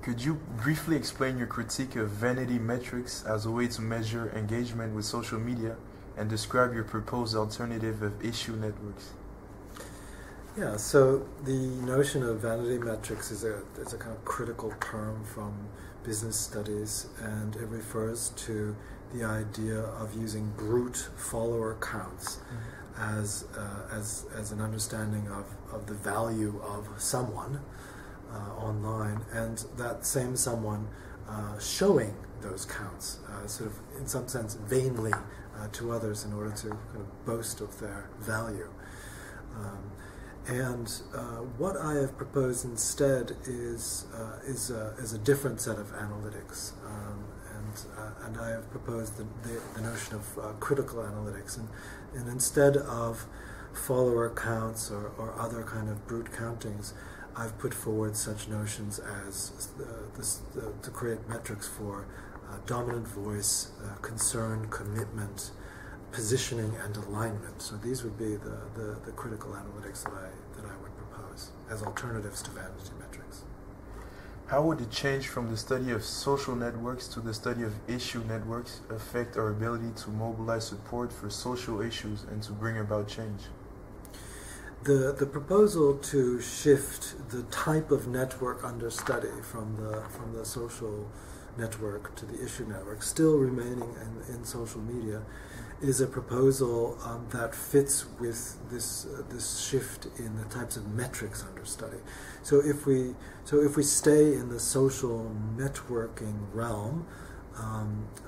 Could you briefly explain your critique of vanity metrics as a way to measure engagement with social media and describe your proposed alternative of issue networks? Yeah, so the notion of vanity metrics is a kind of critical term from business studies, and it refers to the idea of using brute follower counts as an understanding of the value of someone online, and that same someone showing those counts sort of in some sense vainly to others in order to kind of boast of their value. What I have proposed instead is a different set of analytics, and I have proposed the notion of critical analytics, and instead of follower counts or other kind of brute countings, I've put forward such notions as to create metrics for dominant voice, concern, commitment, positioning, and alignment. So these would be the critical analytics that I would propose as alternatives to vanity metrics. How would the change from the study of social networks to the study of issue networks affect our ability to mobilize support for social issues and to bring about change? The proposal to shift the type of network under study from the social network to the issue network, still remaining in social media, is a proposal that fits with this shift in the types of metrics under study. So if we stay in the social networking realm,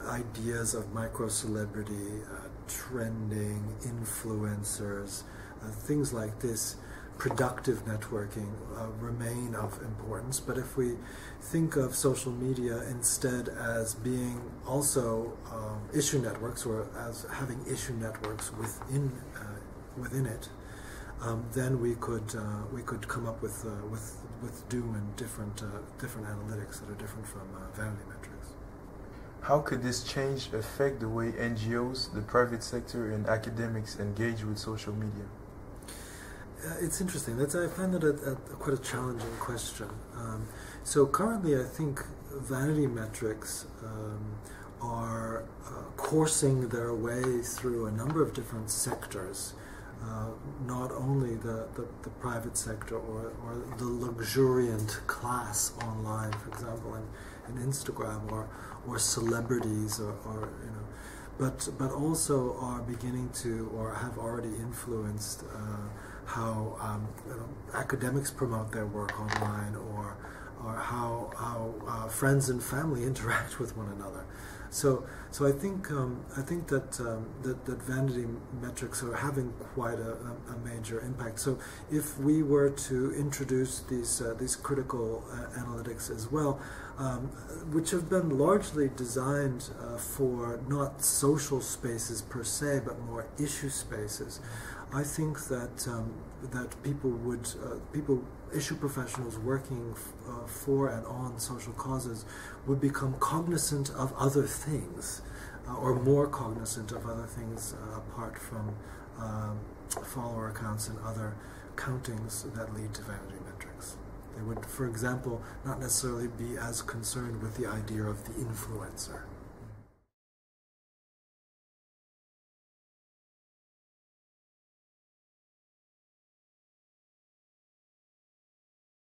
ideas of micro-celebrity, trending, influencers, things like this, productive networking remain of importance. But if we think of social media instead as being also issue networks, or as having issue networks within it, then we could come up with new and different analytics that are different from vanity metrics. How could this change affect the way NGOs, the private sector, and academics engage with social media? It's interesting. I find that quite a challenging question. So currently, I think vanity metrics are coursing their way through a number of different sectors, not only the private sector or the luxuriant class online, for example, in Instagram, or celebrities, or but also are beginning to, or have already influenced how academics promote their work online, or how friends and family interact with one another. So I think that vanity metrics are having quite a major impact. So if we were to introduce these critical analytics as well, which have been largely designed for not social spaces per se, but more issue spaces, I think that issue professionals working for and on social causes would become cognizant of other things, or more cognizant of other things apart from follower accounts and other countings that lead to vanity metrics. They would, for example, not necessarily be as concerned with the idea of the influencer.